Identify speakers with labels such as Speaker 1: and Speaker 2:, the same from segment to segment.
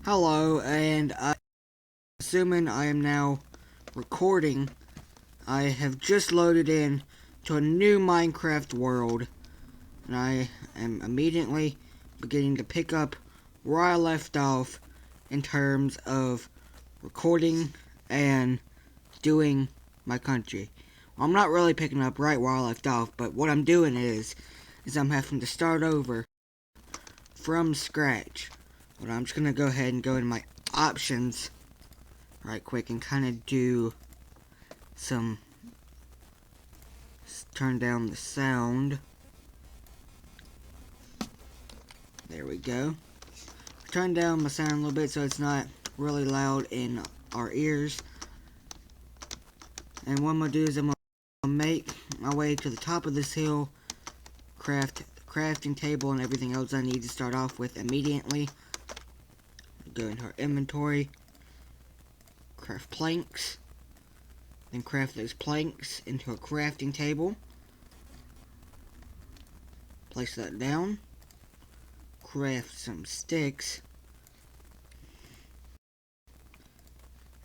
Speaker 1: Hello, and assuming I am now recording, I have just loaded in to a new Minecraft world, and I am immediately beginning to pick up where I left off in terms of recording and doing my country. Well, I'm not really picking up right where I left off, but what I'm doing is I'm having to start over from scratch. But I'm just gonna go ahead and go into my options right quick and kind of do some turn down the sound. There we go. Turn down my sound a little bit so it's not really loud in our ears. And what I'm gonna do is I'm gonna make my way to the top of this hill, crafting table and everything else I need to start off with immediately. Go into our inventory, craft planks, then craft those planks into a crafting table. Place that down. Craft some sticks.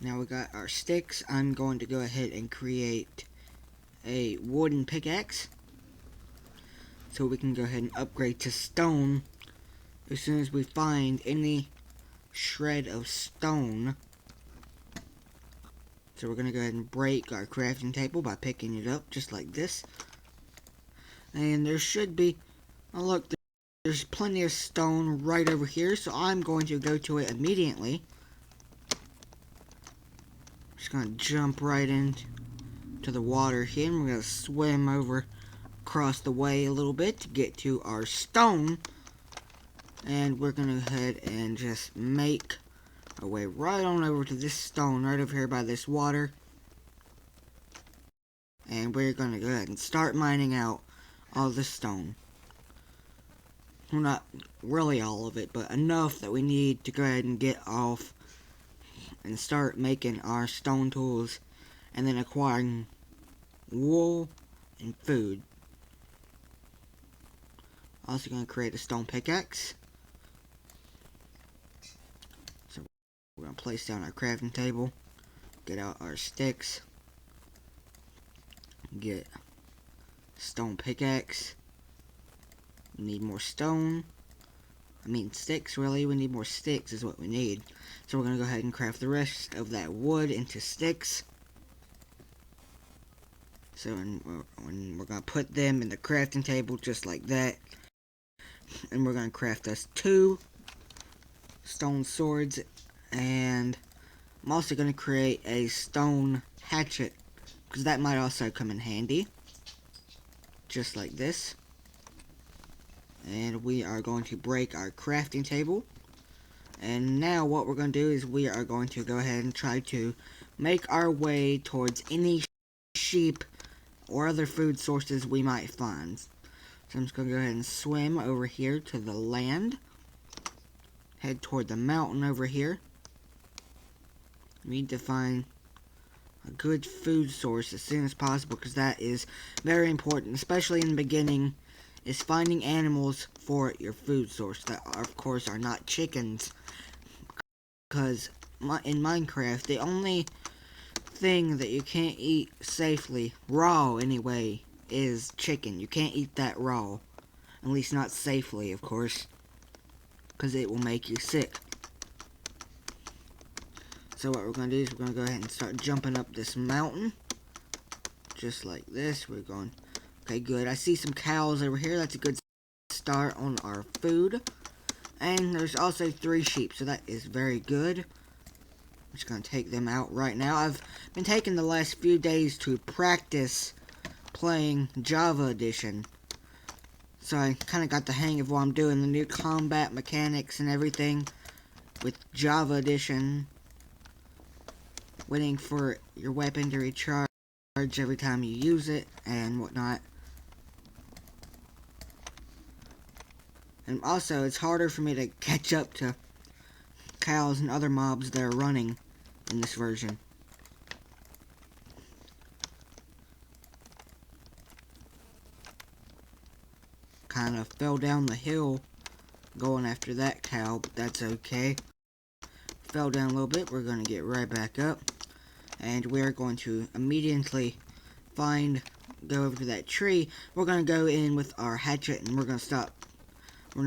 Speaker 1: Now we got our sticks. I'm going to go ahead and create a wooden pickaxe so we can go ahead and upgrade to stone as soon as we find any shred of stone. So we're going to go ahead and break our crafting table by picking it up just like this. And there should be, oh look, there's plenty of stone right over here, so I'm going to go to it immediately. Just going to jump right into the water here, and we're going to swim over across the way a little bit to get to our stone. And we're going to go ahead and just make our way right on over to this stone right over here by this water. And we're going to go ahead and start mining out all the stone. Well, not really all of it, but enough that we need to go ahead and get off and start making our stone tools and then acquiring wool and food. Also going to create a stone pickaxe. So we're going to place down our crafting table, get out our sticks, get stone pickaxe. We need more stone. Sticks, really. We need more sticks is what we need. So we're going to go ahead and craft the rest of that wood into sticks. So when we're going to put them in the crafting table just like that. And we're going to craft us 2 stone swords. And I'm also going to create a stone hatchet, because that might also come in handy. Just like this. And we are going to break our crafting table. And now what we're going to do is we are going to go ahead and try to make our way towards any sheep or other food sources we might find. So I'm just going to go ahead and swim over here to the land. Head toward the mountain over here. We need to find a good food source as soon as possible, because that is very important, especially in the beginning, is finding animals for your food source that of course are not chickens, because in Minecraft the only thing that you can't eat safely, raw anyway, is chicken. You can't eat that raw, at least not safely, of course, because it will make you sick. So what we're going to do is we're going to go ahead and start jumping up this mountain just like this. We're going, okay, good. I see some cows over here. That's a good start on our food. And there's also 3 sheep, so that is very good. I'm just going to take them out right now. I've been taking the last few days to practice playing Java Edition. So I kind of got the hang of what I'm doing, the new combat mechanics and everything with Java Edition. Waiting for your weapon to recharge every time you use it and whatnot. And also, it's harder for me to catch up to cows and other mobs that are running in this version. Kind of fell down the hill going after that cow, but that's okay. fell down a little bit, we're going to get right back up. And we're going to immediately go over to that tree. We're going to go in with our hatchet and we're going to stop. We're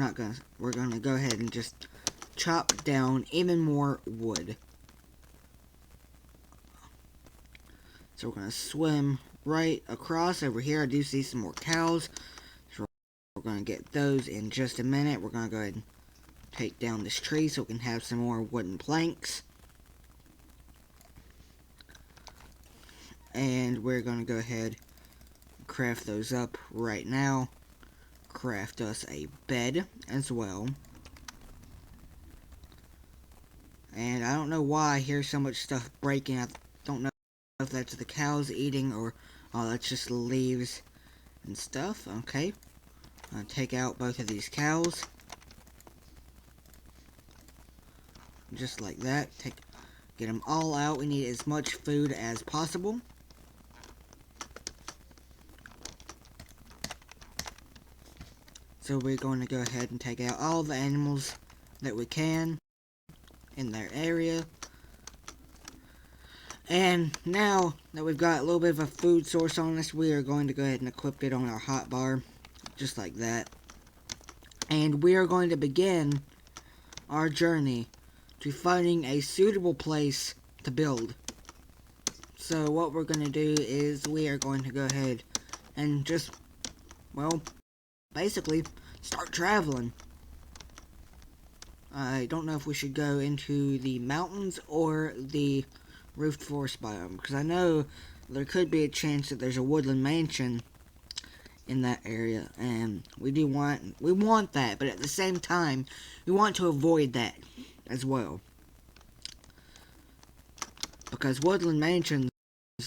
Speaker 1: going to go ahead and just chop down even more wood. So we're going to swim right across over here. I do see some more cows. So we're going to get those in just a minute. We're going to go ahead and take down this tree so we can have some more wooden planks. And we're going to go ahead and craft those up right now. Craft us a bed as well. And I don't know why I hear so much stuff breaking. I don't know if that's the cows eating or that's just leaves and stuff. Okay. I'm going to take out both of these cows. Just like that. Get them all out. We need as much food as possible. So we're going to go ahead and take out all the animals that we can in their area. And now that we've got a little bit of a food source on us, we are going to go ahead and equip it on our hotbar, just like that. And we are going to begin our journey to finding a suitable place to build. So what we're going to do is we are going to go ahead and just, well, basically start traveling. I don't know if we should go into the mountains or the roofed forest biome, because I know there could be a chance that there's a woodland mansion in that area, and we want that, but at the same time we want to avoid that as well, because woodland mansions,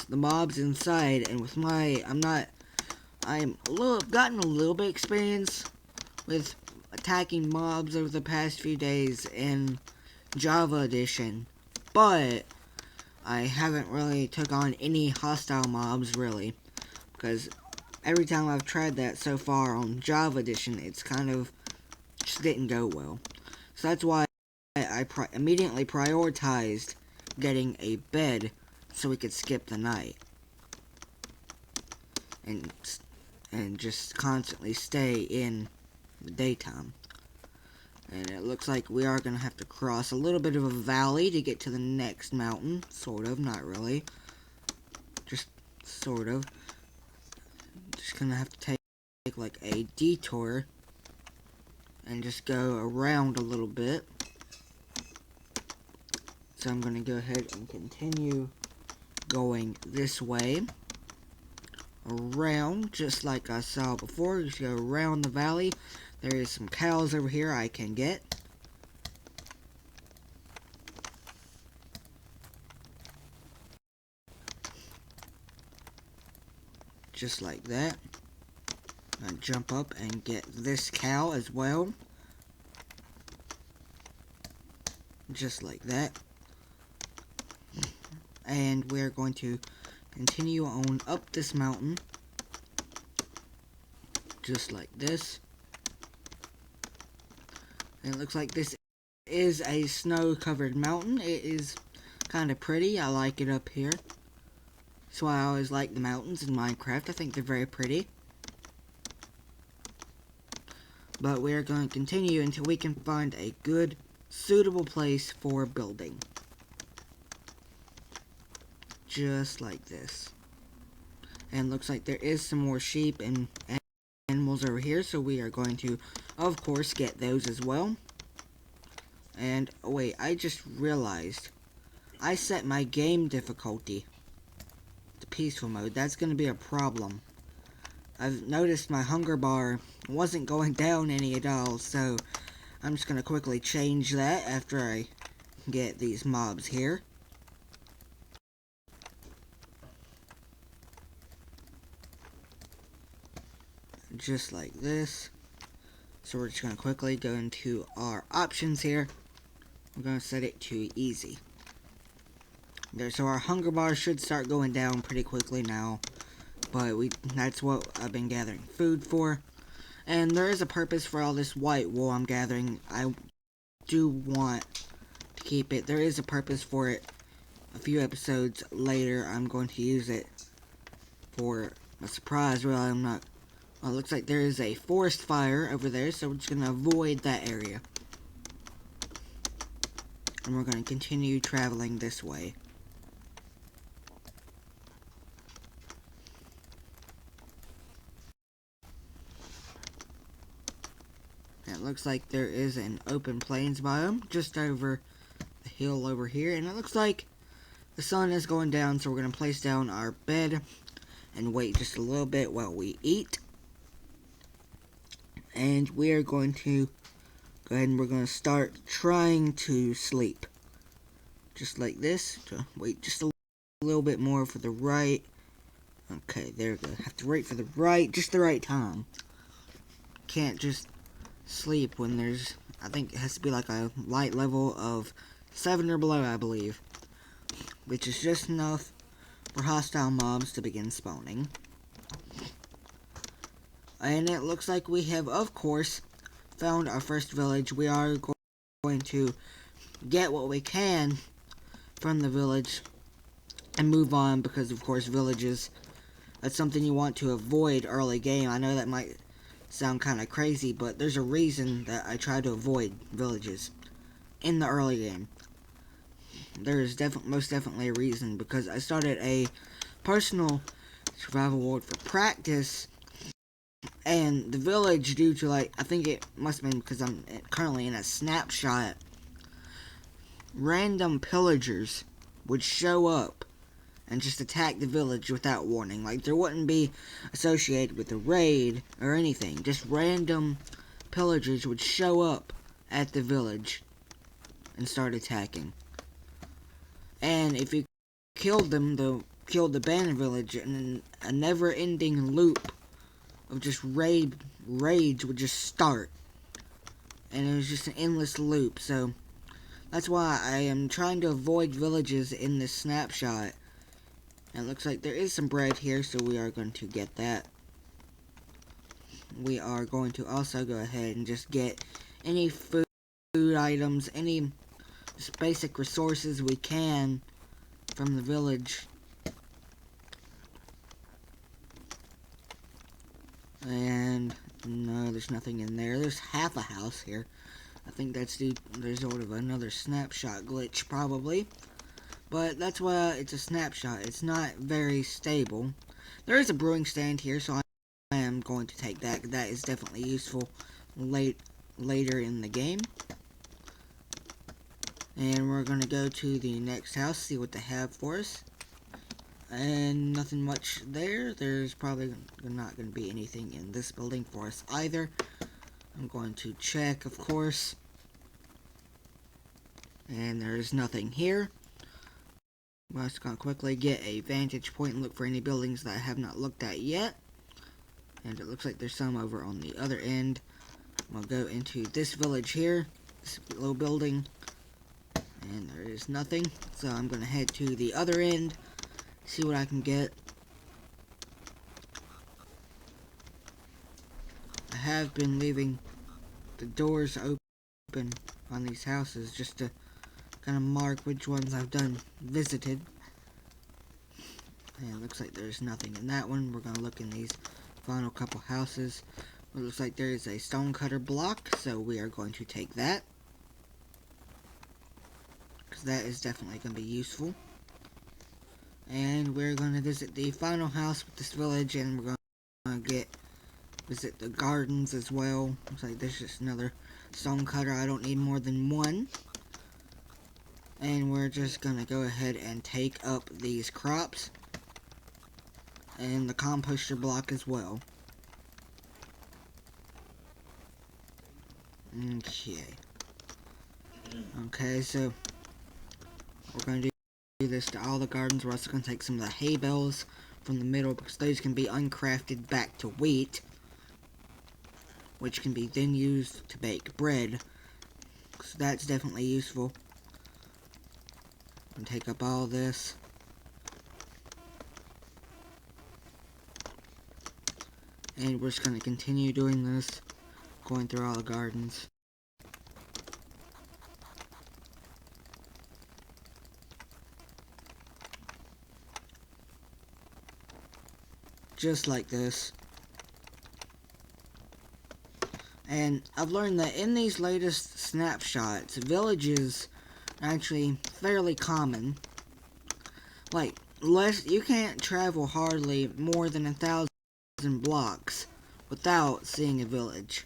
Speaker 1: the mobs inside, and with I've gotten a little bit experience with attacking mobs over the past few days in Java Edition, but I haven't really took on any hostile mobs, really, because every time I've tried that so far on Java Edition, it's kind of just didn't go well. So that's why I immediately prioritized getting a bed so we could skip the night. And just constantly stay in the daytime. And it looks like we are going to have to cross a little bit of a valley to get to the next mountain. Sort of, not really. Just sort of. Just going to have to take like a detour and just go around a little bit. So I'm going to go ahead and continue going this way. Around, just like I saw before. Just go around the valley. There is some cows over here I can get. Just like that. I jump up and get this cow as well. Just like that. And we're going to continue on up this mountain. Just like this. And it looks like this is a snow-covered mountain. It is kind of pretty. I like it up here. So I always like the mountains in Minecraft. I think they're very pretty. But we're going to continue until we can find a good, suitable place for building. Just like this. And looks like there is some more sheep and animals over here, so we are going to, of course, get those as well. And, oh wait, I just realized I set my game difficulty to peaceful mode. That's going to be a problem. I've noticed my hunger bar wasn't going down any at all, so I'm just going to quickly change that after I get these mobs here. Just like this. So we're just going to quickly go into our options here. We're going to set it to easy. There, so our hunger bar should start going down pretty quickly now. But that's what I've been gathering food for. And there is a purpose for all this white wool I'm gathering. I do want to keep it. There is a purpose for it. A few episodes later, I'm going to use it for a surprise. Really, I'm not. Well, it looks like there is a forest fire over there, so we're just going to avoid that area. And we're going to continue traveling this way. It looks like there is an open plains biome just over the hill over here. And it looks like the sun is going down, so we're going to place down our bed and wait just a little bit while we eat. And we are going to go ahead and we're going to start trying to sleep. Just like this. Wait just a little bit more for the right. Okay, there we go. Have to wait for the right, just the right time. Can't just sleep when there's, I think it has to be like a light level of 7 or below, I believe. Which is just enough for hostile mobs to begin spawning. And it looks like we have, of course, found our first village. We are going to get what we can from the village and move on, because of course villages, that's something you want to avoid early game. I know that might sound kind of crazy, but there's a reason that I try to avoid villages in the early game. There is most definitely a reason, because I started a personal survival world for practice, and the village, due to, like, I think it must have been because I'm currently in a snapshot, random pillagers would show up and just attack the village without warning. Like, there wouldn't be associated with a raid or anything. Just random pillagers would show up at the village and start attacking. And if you killed them, they'll kill the abandoned village, and a never-ending loop of just rage would just start. And it was just an endless loop. So that's why I am trying to avoid villages in this snapshot. And it looks like there is some bread here, so we are going to get that. We are going to also go ahead and just get any food items, any just basic resources we can from the village. And no, there's nothing in there. There's half a house here. I think that's the result of another snapshot glitch, probably. But that's why it's a snapshot. It's not very stable. There is a brewing stand here, so I am going to take that. That is definitely useful later in the game. And we're going to go to the next house, see what they have for us. And nothing much there. There's probably not going to be anything in this building for us either. I'm going to check, of course. And there's nothing here. I'm just going to quickly get a vantage point and look for any buildings that I have not looked at yet. And it looks like there's some over on the other end. I'm going to go into this village here, this little building. And there is nothing. So I'm going to head to the other end, see what I can get. I have been leaving the doors open on these houses just to kind of mark which ones I've visited. And it looks like there's nothing in that one. We're going to look in these final couple houses. It looks like there is a stonecutter block, so we are going to take that, because that is definitely going to be useful. And we're going to visit the final house with this village, and we're going to visit the gardens as well. Looks like there's just another stonecutter. I don't need more than one. And we're just going to go ahead and take up these crops. And the composter block as well. Okay, so we're going to do this to all the gardens. We're also going to take some of the hay bales from the middle, because those can be uncrafted back to wheat, which can be then used to bake bread. So that's definitely useful. And take up all this. And we're just going to continue doing this, going through all the gardens. just like this. And I've learned that in these latest snapshots, villages are actually fairly common. Like, you can't travel hardly more than 1,000 blocks without seeing a village.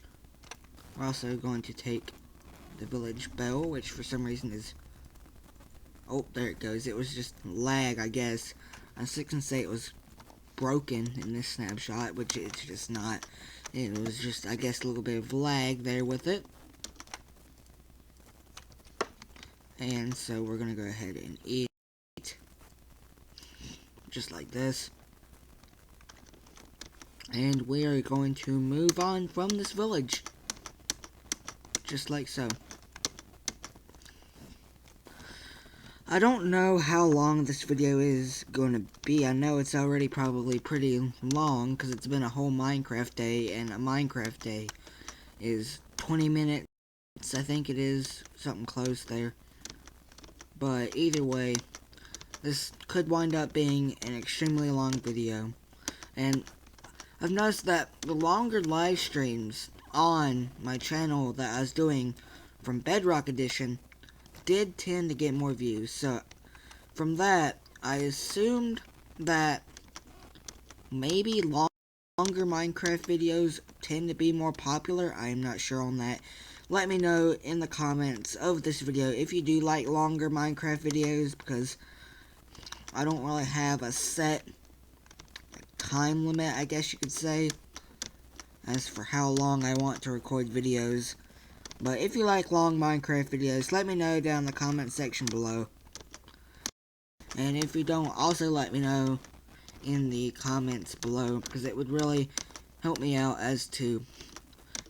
Speaker 1: We're also going to take the village bell, which for some reason is... Oh, there it goes. It was just lag, I guess. I was going to say it was broken in this snapshot, which it's just not. It was just, I guess, a little bit of lag there with it. And so we're going to go ahead and eat. Just like this. And we are going to move on from this village. Just like so. I don't know how long this video is going to be. I know it's already probably pretty long because it's been a whole Minecraft day, and a Minecraft day is 20 minutes, I think it is, something close there. But either way, this could wind up being an extremely long video. And I've noticed that the longer live streams on my channel that I was doing from Bedrock Edition did tend to get more views. So from that, I assumed that maybe longer Minecraft videos tend to be more popular. I am not sure on that. Let me know in the comments of this video if you do like longer Minecraft videos, because I don't really have a set time limit, I guess you could say, as for how long I want to record videos. But if you like long Minecraft videos, let me know down in the comment section below. And if you don't, also let me know in the comments below, because it would really help me out as to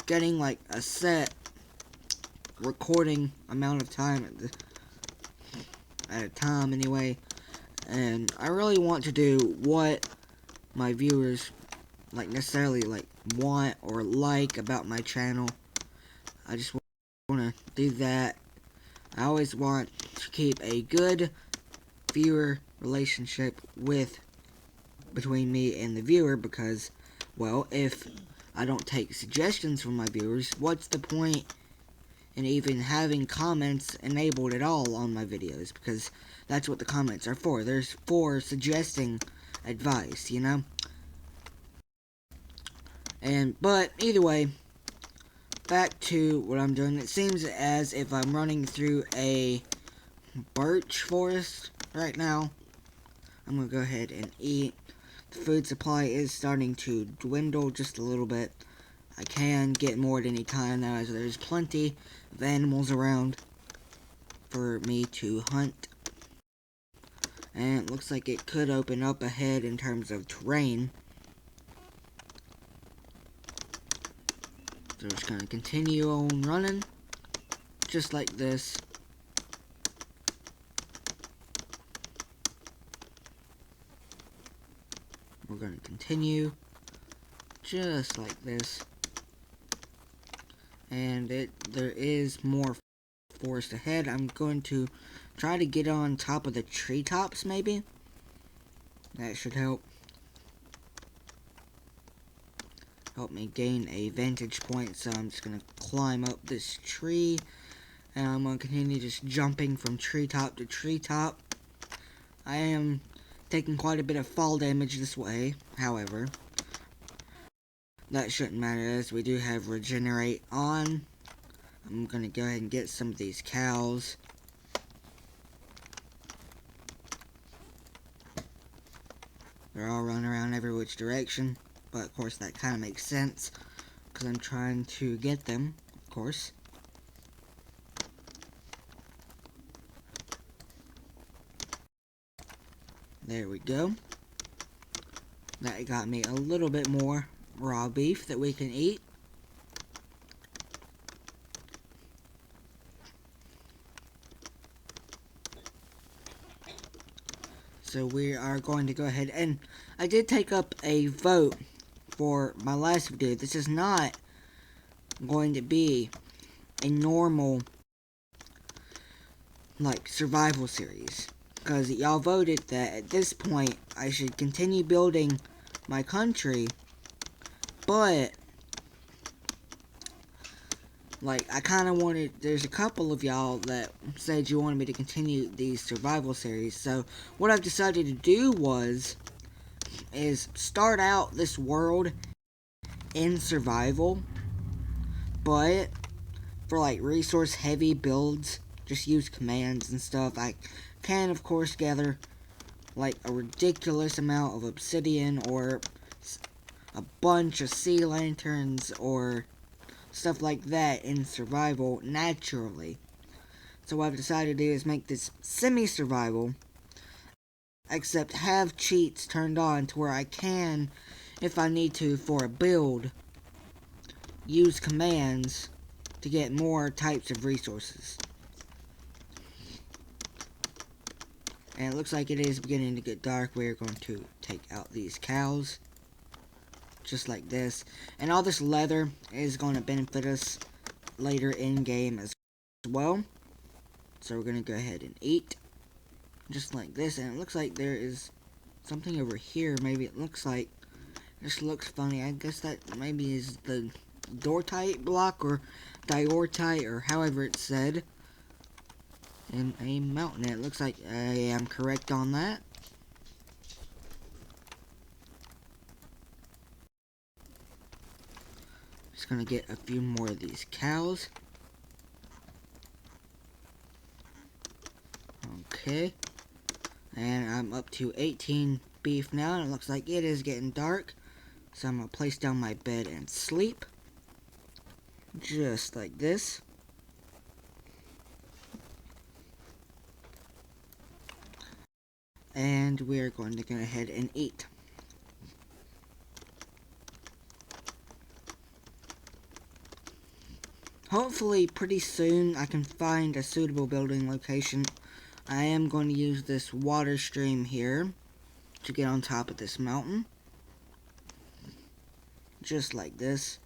Speaker 1: getting like a set recording amount of time at a time anyway. And I really want to do what my viewers necessarily want or like about my channel. I just want to do that. I always want to keep a good viewer relationship between me and the viewer, because, well, if I don't take suggestions from my viewers, what's the point in even having comments enabled at all on my videos? Because that's what the comments are for. They're for suggesting advice, you know? But either way, back to what I'm doing. It seems as if I'm running through a birch forest right now. I'm gonna go ahead and eat. The food supply is starting to dwindle just a little bit. I can get more at any time now, as there's plenty of animals around for me to hunt. And it looks like it could open up ahead in terms of terrain. So we're just going to continue on running, just like this. We're going to continue, just like this. And there is more forest ahead. I'm going to try to get on top of the treetops, maybe. That should help me gain a vantage point. So I'm just going to climb up this tree, and I'm going to continue just jumping from treetop to treetop. I am taking quite a bit of fall damage this way, however. That shouldn't matter, as we do have regenerate on. I'm going to go ahead and get some of these cows. They're all running around every which direction. But of course that kind of makes sense, because I'm trying to get them, of course. There we go. That got me a little bit more raw beef that we can eat. So we are going to go ahead, and I did take up a vote for my last video. This is not going to be a normal survival series, because y'all voted that at this point I should continue building my country, but like, I kind of wanted, there's a couple of y'all that said you wanted me to continue these survival series, so what I've decided to do is start out this world in survival, but for like resource heavy builds, just use commands and stuff. I can of course gather like a ridiculous amount of obsidian or a bunch of sea lanterns or stuff like that in survival naturally. So what I've decided to do is make this semi-survival, except have cheats turned on to where I can, if I need to for a build, use commands to get more types of resources. And it looks like it is beginning to get dark. We're going to take out these cows, just like this. And all this leather is going to benefit us later in game as well. So we're going to go ahead and eat, just like this. And it looks like there is something over here. Maybe it looks like, this looks funny. I guess that maybe is the Dortite block or Diorite or however it's said in a mountain. It looks like I am correct on that. Just gonna get a few more of these cows. Okay. And I'm up to 18 beef now, and it looks like it is getting dark. So I'm gonna place down my bed and sleep. Just like this. And we're going to go ahead and eat. Hopefully pretty soon I can find a suitable building location. I am going to use this water stream here to get on top of this mountain. Just like this.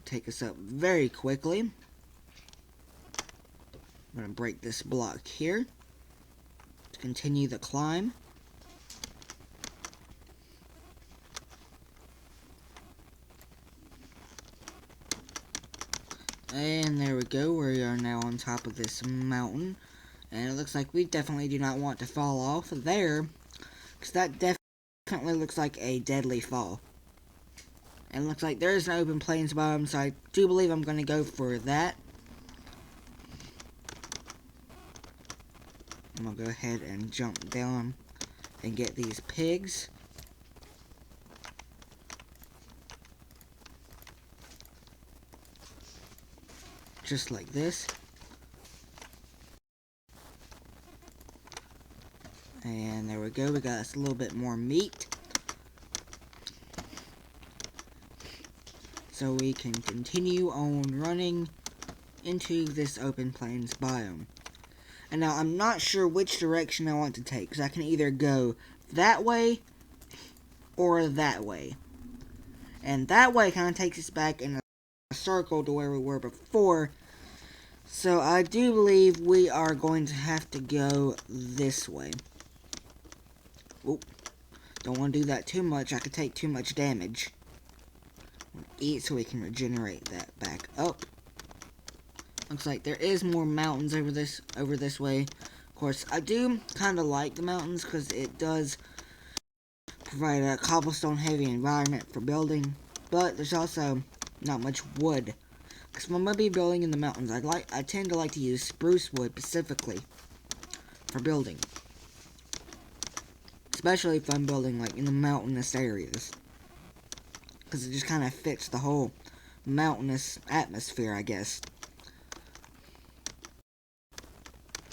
Speaker 1: Take us up very quickly. I'm going to break this block here to continue the climb. And there we go, we are now on top of this mountain. And it looks like we definitely do not want to fall off there, because that definitely looks like a deadly fall. And it looks like there is an open plains biome, so I do believe I'm going to go for that. I'm going to go ahead and jump down and get these pigs. Just like this. And there we go, we got us a little bit more meat. So we can continue on running into this open plains biome. And now I'm not sure which direction I want to take, because I can either go that way or that way. And that way kind of takes us back in a circle to where we were before. So I do believe we are going to have to go this way. Oop. Don't want to do that too much. I could take too much damage. Eat so we can regenerate that back up. Looks like there is more mountains over this way. Of course, I do kind of like the mountains because it does provide a cobblestone heavy environment for building. But there's also not much wood. Because when I be building in the mountains, I tend to like to use spruce wood specifically for building. Especially if I'm building like in the mountainous areas. Because it just kind of fits the whole mountainous atmosphere, I guess.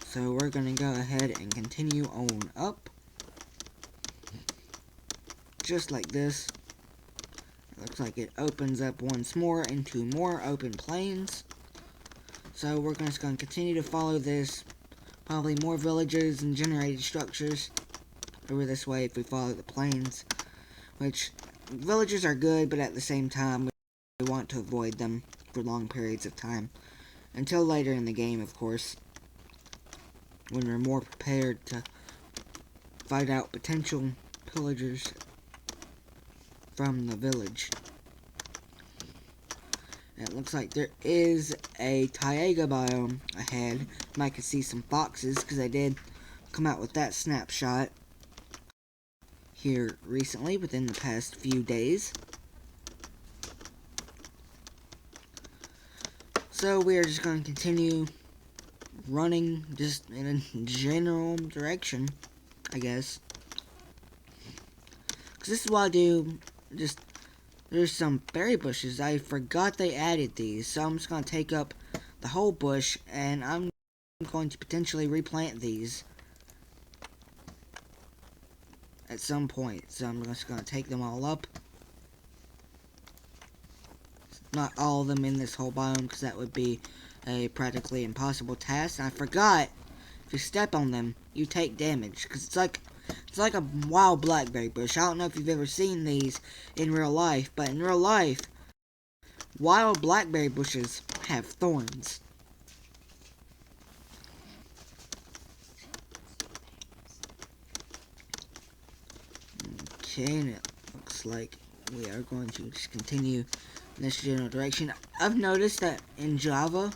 Speaker 1: So we're going to go ahead and continue on up. Just like this. It looks like it opens up once more into more open plains. So we're just going to continue to follow this. Probably more villages and generated structures over this way if we follow the plains. Which, villages are good, but at the same time, we want to avoid them for long periods of time. Until later in the game, of course. When we're more prepared to find out potential pillagers from the village. And it looks like there is a taiga biome ahead. You might can see some foxes because I did come out with that snapshot here recently within the past few days. So we are just going to continue running just in a general direction, I guess. Because this is what I do. Just, there's some berry bushes. I forgot they added these. So I'm just going to take up the whole bush. And I'm going to potentially replant these at some point. So I'm just going to take them all up. Not all of them in this whole biome, because that would be a practically impossible task. And I forgot, if you step on them, you take damage, because it's like a wild blackberry bush. I don't know if you've ever seen these in real life, but in real life, wild blackberry bushes have thorns. Okay, and it looks like we are going to just continue in this general direction. I've noticed that in Java,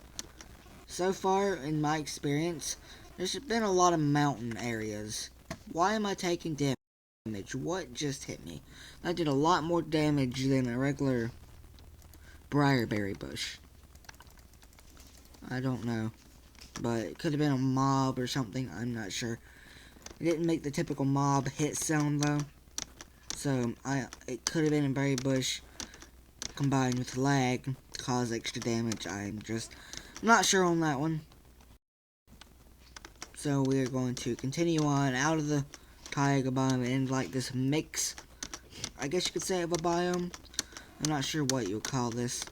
Speaker 1: so far in my experience, there's been a lot of mountain areas. Why am I taking damage? What just hit me? I did a lot more damage than a regular briarberry bush. I don't know, but it could have been a mob or something. I'm not sure. It didn't make the typical mob hit sound though, so it could have been a berry bush combined with lag to cause extra damage. I'm just not sure on that one. So we are going to continue on out of the taiga biome and like this mix, I guess you could say, of a biome. I'm not sure what you would call this.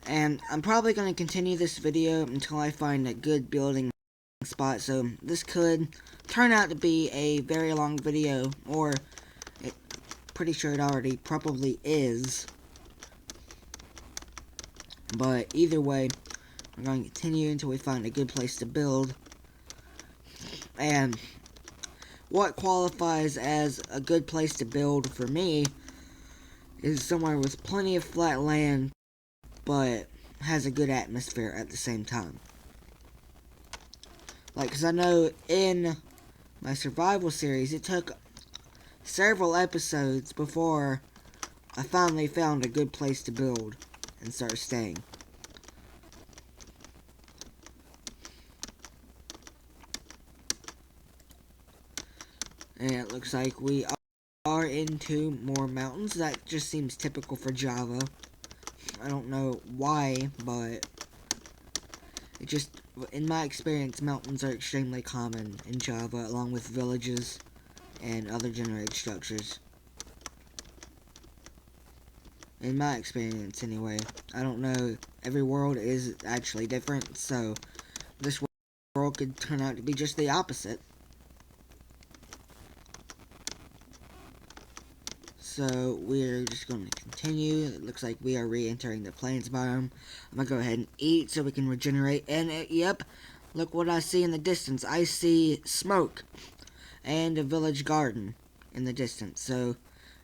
Speaker 1: And I'm probably going to continue this video until I find a good building spot. So this could turn out to be a very long video, or pretty sure it already probably is. But either way, we're going to continue until we find a good place to build. And what qualifies as a good place to build for me is somewhere with plenty of flat land, but has a good atmosphere at the same time. Like, because I know in my survival series, it took several episodes before I finally found a good place to build and start staying. And it looks like we are into more mountains. That just seems typical for Java. I don't know why, but it just, in my experience, mountains are extremely common in Java, along with villages and other generated structures. In my experience, anyway. I don't know. Every world is actually different, so this world could turn out to be just the opposite. So we're just going to continue. It looks like we are re-entering the plains biome. I'm going to go ahead and eat so we can regenerate. And yep, look what I see in the distance. I see smoke and a village garden in the distance. So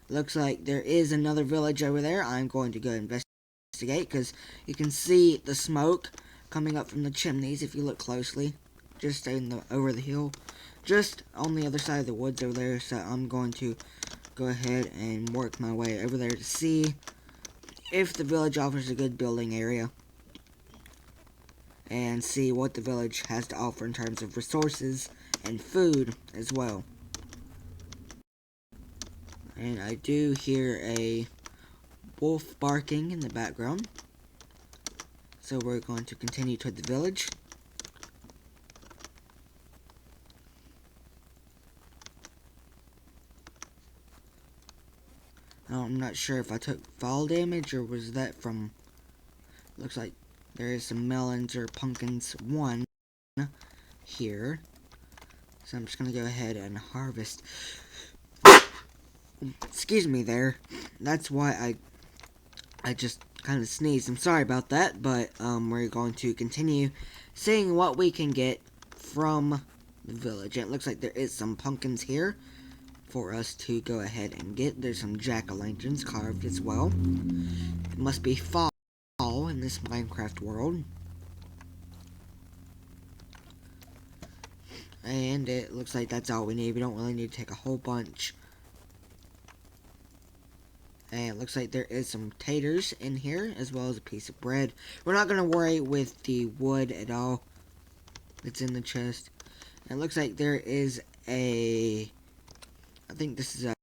Speaker 1: looks like there is another village over there. I'm going to go investigate because you can see the smoke coming up from the chimneys if you look closely. Just over the hill. Just on the other side of the woods over there. So I'm going to go ahead and work my way over there to see if the village offers a good building area. And see what the village has to offer in terms of resources and food as well. And I do hear a wolf barking in the background. So we're going to continue toward the village. I'm not sure if I took fall damage or was that from... Looks like there is some melons or pumpkins. One here. So I'm just going to go ahead and harvest. Excuse me there. That's why I I just kind of sneezed. I'm sorry about that, but we're going to continue seeing what we can get from the village. And it looks like there is some pumpkins here for us to go ahead and get. There's some jack-o'-lanterns carved as well. It must be fall in this Minecraft world. And it looks like that's all we need. We don't really need to take a whole bunch. And it looks like there is some taters in here, as well as a piece of bread. We're not going to worry with the wood at all that's in the chest. And it looks like there is I think this is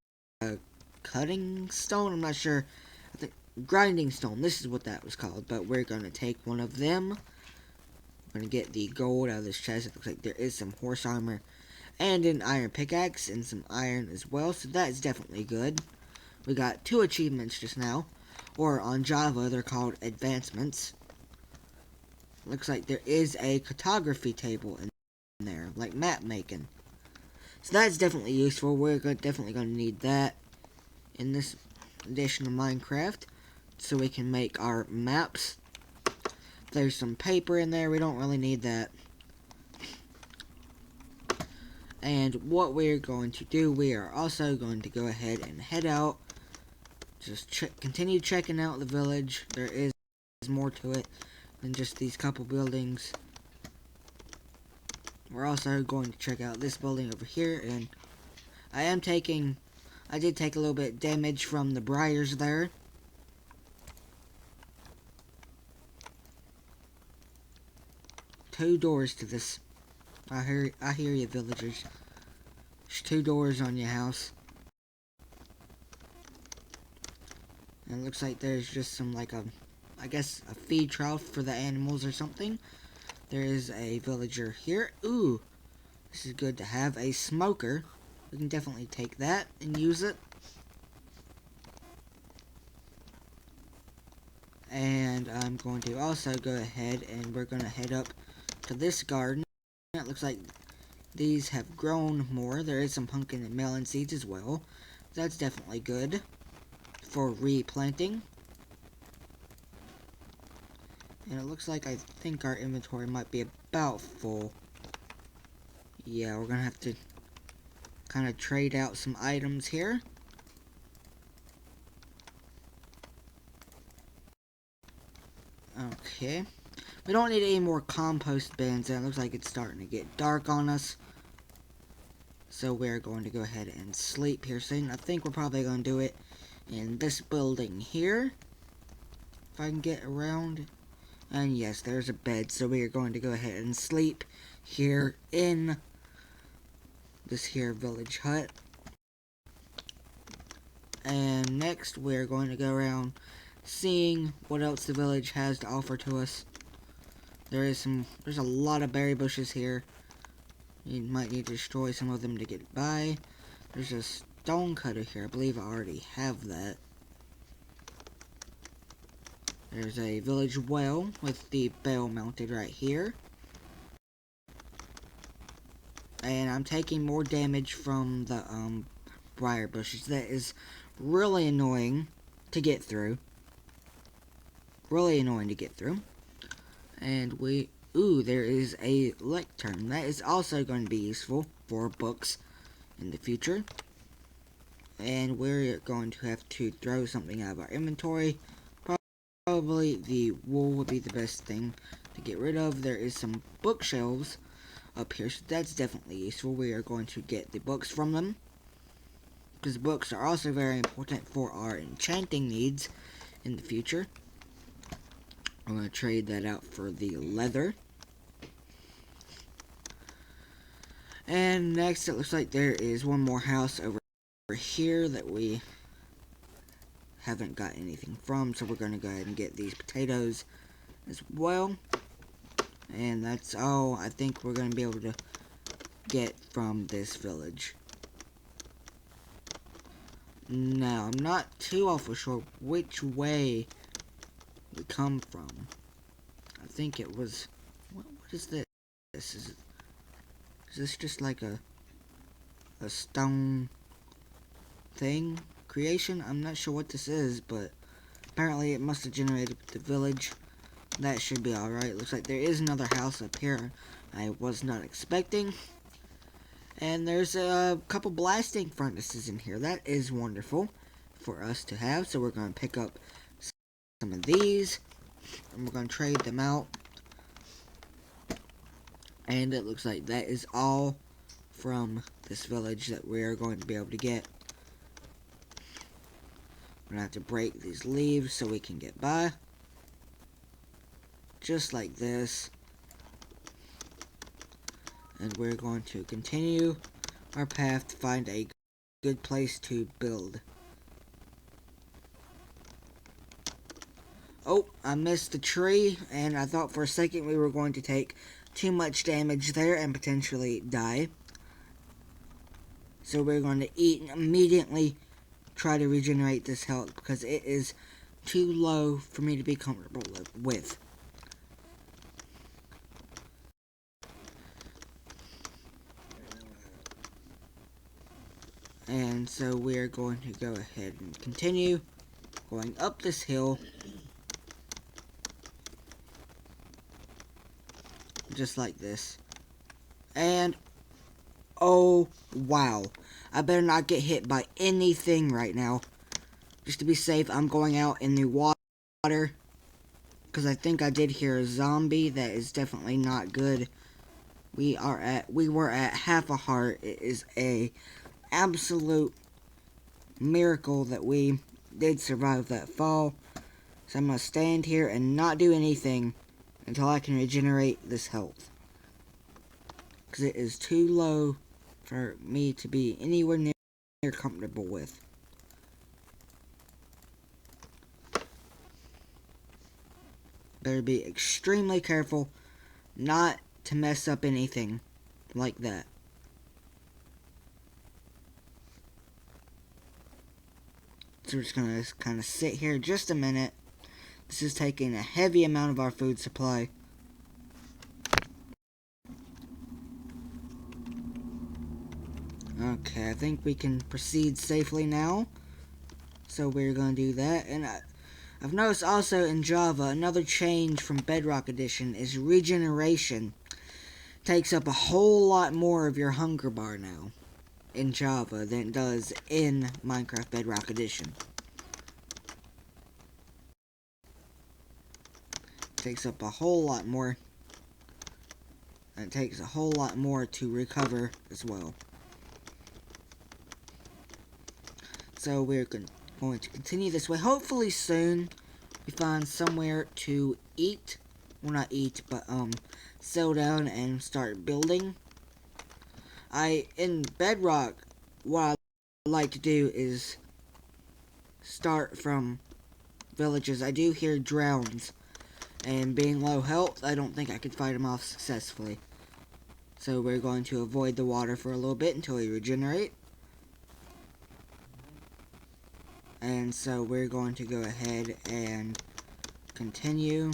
Speaker 1: a cutting stone. I'm not sure. I think grinding stone. This is what that was called. But we're going to take one of them. We're going to get the gold out of this chest. It looks like there is some horse armor and an iron pickaxe and some iron as well. So that is definitely good. We got 2 achievements just now, or on Java they're called advancements. Looks like there is a cartography table in there, like map making. So that's definitely useful. We're definitely going to need that in this edition of Minecraft, so we can make our maps. There's some paper in there. We don't really need that. And what we're going to do, we are also going to go ahead and head out. Just continue checking out the village. There is more to it than just these couple buildings. We're also going to check out this building over here, and I did take a little bit of damage from the briars there. Two doors to this. I hear you, villagers. There's 2 doors on your house. And it looks like there's just some, I guess, a feed trough for the animals or something. There is a villager here. Ooh, this is good to have. A smoker. We can definitely take that and use it. And I'm going to also go ahead and we're going to head up to this garden. It looks like these have grown more. There is some pumpkin and melon seeds as well. That's definitely good for replanting. And it looks like I think our inventory might be about full. Yeah, we're gonna have to kind of trade out some items here. Okay. We don't need any more compost bins, and it looks like it's starting to get dark on us. So we're going to go ahead and sleep here soon. I think we're probably going to do it in this building here, if I can get around. And yes, there's a bed, so we are going to go ahead and sleep here in this here village hut. And next we're going to go around seeing what else the village has to offer to us. There's a lot of berry bushes here. You might need to destroy some of them to get by. There's a stone cutter here. I believe I already have that. There's a village well with the bell mounted right here. And I'm taking more damage from the briar bushes. That is really annoying to get through. Really annoying to get through. And there is a lectern. That is also going to be useful for books in the future. And we're going to have to throw something out of our inventory. Probably the wool would be the best thing to get rid of. There is some bookshelves up here, so that's definitely useful. We are going to get the books from them, because books are also very important for our enchanting needs in the future. I'm going to trade that out for the leather. And next, it looks like there is one more house over here that we haven't got anything from, so we're going to go ahead and get these potatoes as well. And that's all I think we're going to be able to get from this village. Now, I'm not too awful sure which way we come from. I think it was... What is this? Is this just like a stone thing? Creation? I'm not sure what this is, but apparently it must have generated the village. That should be alright. Looks like there is another house up here I was not expecting. And there's a couple blasting furnaces in here. That is wonderful for us to have. So we're going to pick up some of these. And we're going to trade them out. And it looks like that is all from this village that we are going to be able to get. We're going to have to break these leaves so we can get by. Just like this. And we're going to continue our path to find a good place to build. Oh, I missed the tree, and I thought for a second we were going to take too much damage there and potentially die. So we're going to eat and immediately try to regenerate this health because it is too low for me to be comfortable with. And so we're going to go ahead and continue going up this hill. Just like this. And, oh, wow. I better not get hit by anything right now. Just to be safe, I'm going out in the water. Because I think I did hear a zombie. That is definitely not good. We were at half a heart. It is a absolute miracle that we did survive that fall. So I'm going to stand here and not do anything until I can regenerate this health. Because it is too low for me to be anywhere near comfortable with. Better be extremely careful not to mess up anything like that. So we're just going to kind of sit here just a minute. This is taking a heavy amount of our food supply. Okay, I think we can proceed safely now. So we're going to do that. And I've noticed also in Java, another change from Bedrock Edition is regeneration takes up a whole lot more of your hunger bar now in Java than it does in Minecraft Bedrock Edition. It takes up a whole lot more. And it takes a whole lot more to recover as well. So we're going to continue this way. Hopefully soon we find somewhere to eat. Well, not eat, but settle down and start building. In Bedrock, what I like to do is start from villages. I do hear drowns, and being low health, I don't think I could fight them off successfully. So we're going to avoid the water for a little bit until we regenerate. And so we're going to go ahead and continue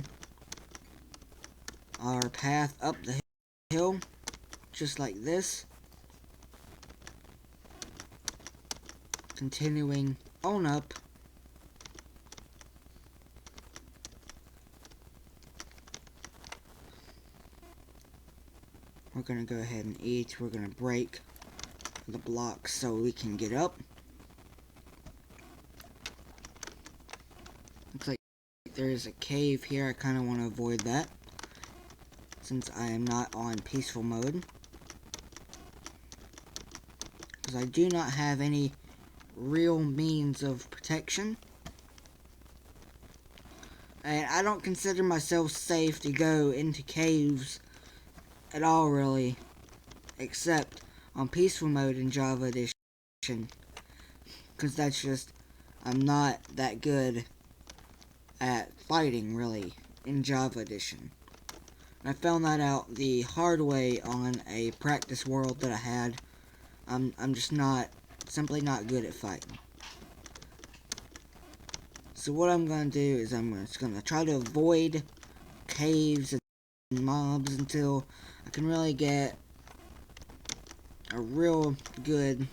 Speaker 1: our path up the hill, just like this. Continuing on up. We're going to go ahead and eat. We're going to break the blocks so we can get up. Looks like there's a cave here. I kind of want to avoid that, since I am not on peaceful mode. Because I do not have any real means of protection. And I don't consider myself safe to go into caves at all, really. Except on peaceful mode in Java Edition. Because that's just, I'm not that good at fighting, really, in Java Edition. And I found that out the hard way on a practice world that I had. I'm just simply not good at fighting. So what I'm going to do is I'm just going to try to avoid caves and mobs until I can really get a real good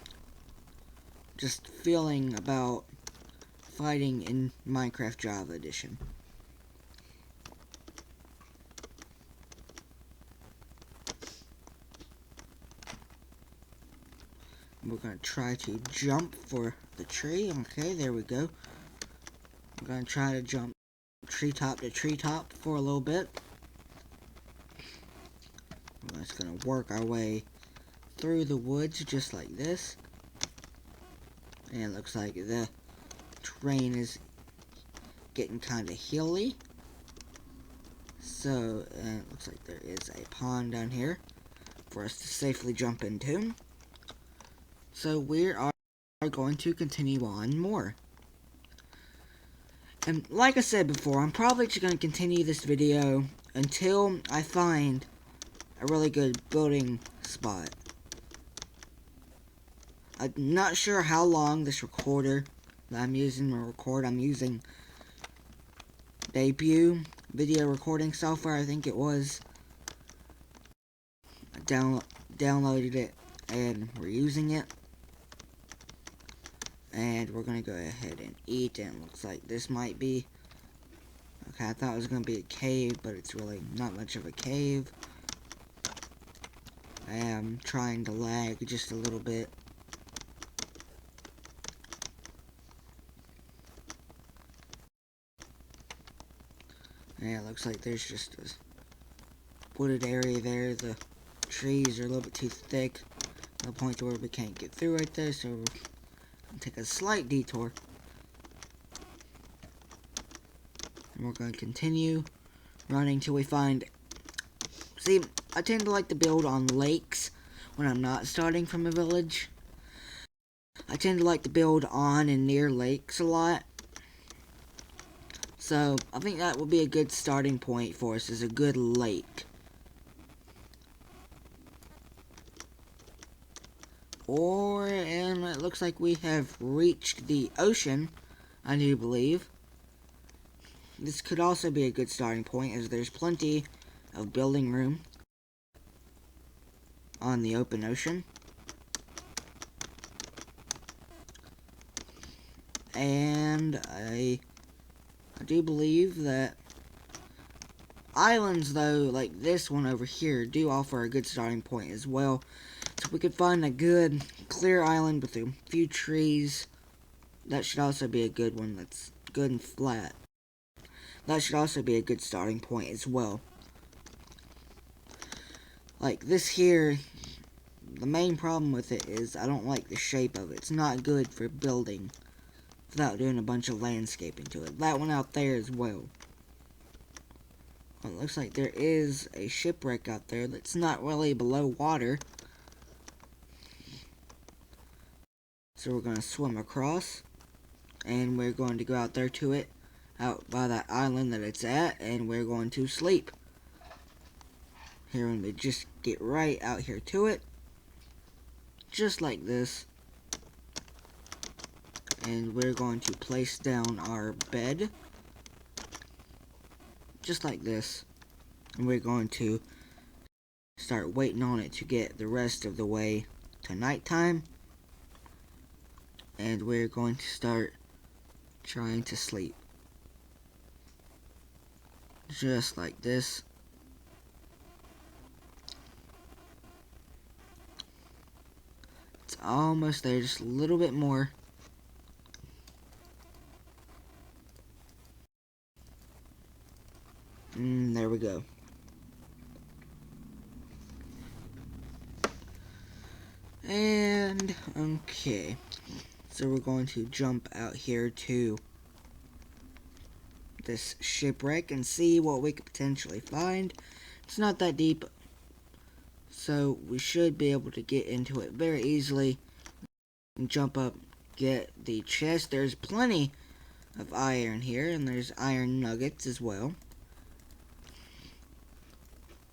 Speaker 1: just feeling about fighting in Minecraft Java Edition. We're going to try to jump for the tree. Okay, there we go. We're going to try to jump treetop to treetop for a little bit. We're just going to work our way through the woods just like this. And it looks like the terrain is getting kind of hilly. So, it looks like there is a pond down here for us to safely jump into. So we are going to continue on more. And like I said before, I'm probably just going to continue this video until I find a really good building spot. I'm not sure how long this recorder that I'm using to record. I'm using Debut video recording software, I think it was. I downloaded it and we're using it. And we're going to go ahead and eat, and it looks like this might be... Okay, I thought it was going to be a cave, but it's really not much of a cave. I am trying to lag just a little bit. And it looks like there's just a wooded area there. The trees are a little bit too thick to the point where we can't get through right there, so we're take a slight detour, and we're going to continue running till we find... See, I tend to like to build on lakes when I'm not starting from a village. I tend to like to build on and near lakes a lot. So, I think that would be a good starting point for us, is a good lake. And it looks like we have reached the ocean, I do believe. This could also be a good starting point, as there's plenty of building room on the open ocean. And I do believe that islands, though, like this one over here, do offer a good starting point as well. So if we could find a good, clear island with a few trees, that should also be a good one that's good and flat. That should also be a good starting point as well. Like this here, the main problem with it is I don't like the shape of it. It's not good for building without doing a bunch of landscaping to it. That one out there as well. Well, it looks like there is a shipwreck out there that's not really below water. So we're going to swim across, and we're going to go out there to it, out by that island that it's at, and we're going to sleep. Here, and we just get right out here to it, just like this. And we're going to place down our bed, just like this. And we're going to start waiting on it to get the rest of the way to nighttime. And we're going to start trying to sleep. Just like this. It's almost there, just a little bit more. There we go. And, okay. So we're going to jump out here to this shipwreck and see what we could potentially find. It's not that deep, so we should be able to get into it very easily and jump up, get the chest. There's plenty of iron here, and there's iron nuggets as well.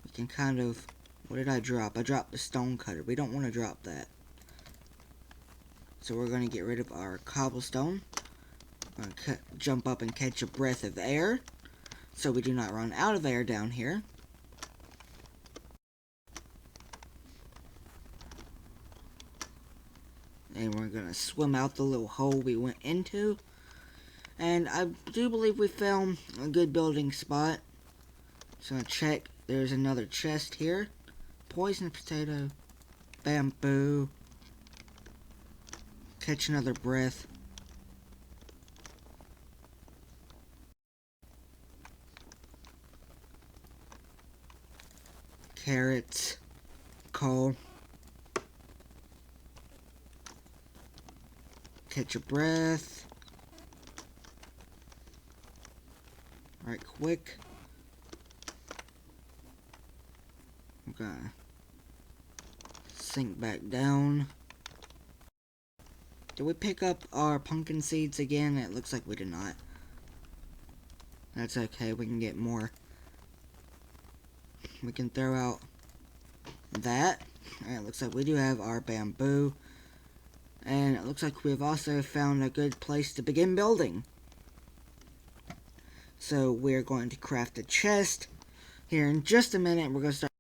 Speaker 1: We can kind of... What did I drop? I dropped the stone cutter. We don't want to drop that. So we're going to get rid of our cobblestone. We're going to jump up and catch a breath of air, so we do not run out of air down here. And we're going to swim out the little hole we went into. And I do believe we found a good building spot. So I'm gonna check. There's another chest here. Poison potato. Bamboo. Catch another breath. Carrots. Coal. Catch a breath. Right quick. I'm gonna sink back down. Did we pick up our pumpkin seeds again? It looks like we did not. That's okay, we can get more. We can throw out that. And it looks like we do have our bamboo. And it looks like we've also found a good place to begin building. So we're going to craft a chest. Here in just a minute, we're going to start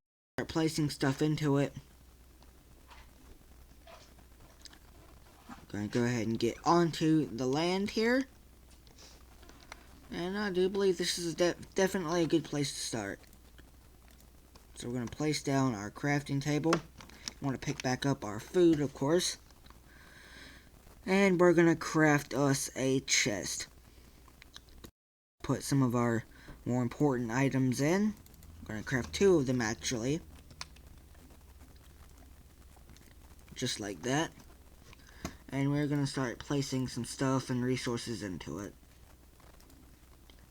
Speaker 1: placing stuff into it. Going to go ahead and get onto the land here. And I do believe this is definitely a good place to start. So we're going to place down our crafting table. We want to pick back up our food, of course. And we're going to craft us a chest. Put some of our more important items in. I'm going to craft 2 of them, actually. Just like that. And we're going to start placing some stuff and resources into it.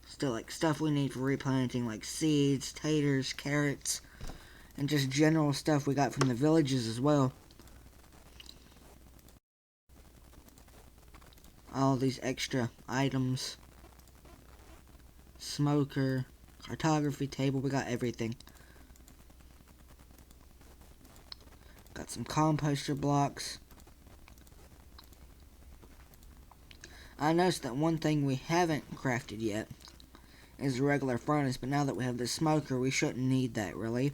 Speaker 1: Still, like, stuff we need for replanting, like seeds, taters, carrots, and just general stuff we got from the villages as well. All these extra items. Smoker, cartography table, we got everything. Got some composter blocks. I noticed that one thing we haven't crafted yet is a regular furnace, but now that we have the smoker, we shouldn't need that, really.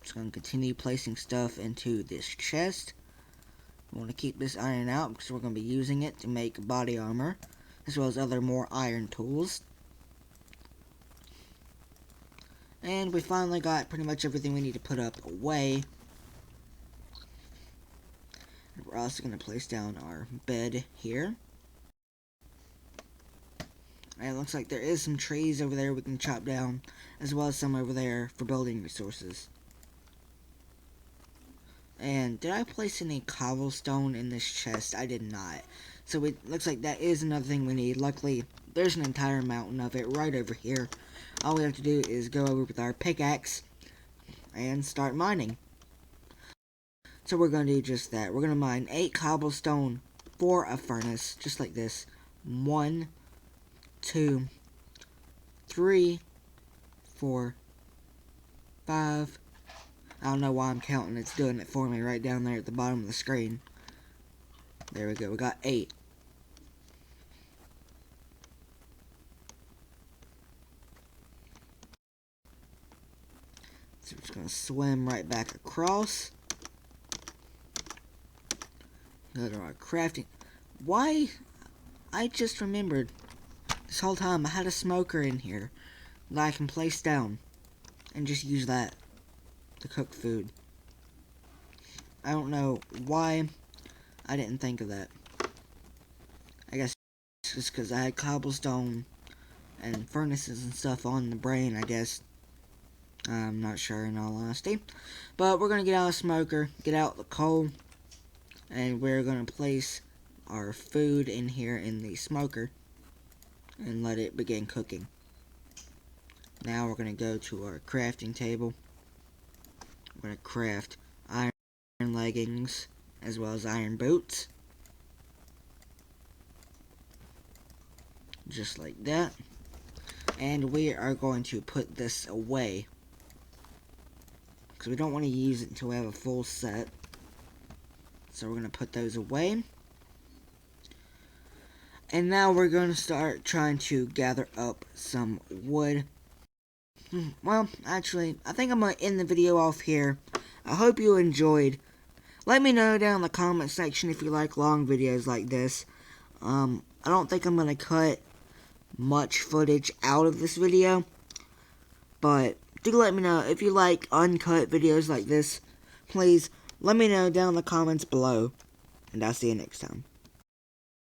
Speaker 1: Just going to continue placing stuff into this chest. We want to keep this iron out because we're going to be using it to make body armor, as well as other more iron tools. And we finally got pretty much everything we need to put up away. We're also going to place down our bed here. And it looks like there is some trees over there we can chop down, as well as some over there for building resources. And did I place any cobblestone in this chest? I did not. So it looks like that is another thing we need. Luckily, there's an entire mountain of it right over here. All we have to do is go over with our pickaxe and start mining. So we're going to do just that. We're going to mine 8 cobblestone for a furnace, just like this. 1, 2, 3, 4, 5. I don't know why I'm counting. It's doing it for me right down there at the bottom of the screen. There we go. We got 8. So we're just going to swim right back across. Go to our crafting. Why? I just remembered. This whole time I had a smoker in here that I can place down and just use that to cook food. I don't know why I didn't think of that. I guess it's just because I had cobblestone and furnaces and stuff on the brain, I guess. I'm not sure, in all honesty. But we're going to get out a smoker, get out the coal, and we're going to place our food in here in the smoker and let it begin cooking. Now we're going to go to our crafting table. We're going to craft iron leggings as well as iron boots. Just like that. And we are going to put this away, because we don't want to use it until we have a full set. So we're going to put those away. And now we're going to start trying to gather up some wood. Well, actually, I think I'm going to end the video off here. I hope you enjoyed. let me know down in the comment section if you like long videos like this. I don't think I'm going to cut much footage out of this video, but do let me know if you like uncut videos like this. Please let me know down in the comments below, and I'll see you next time.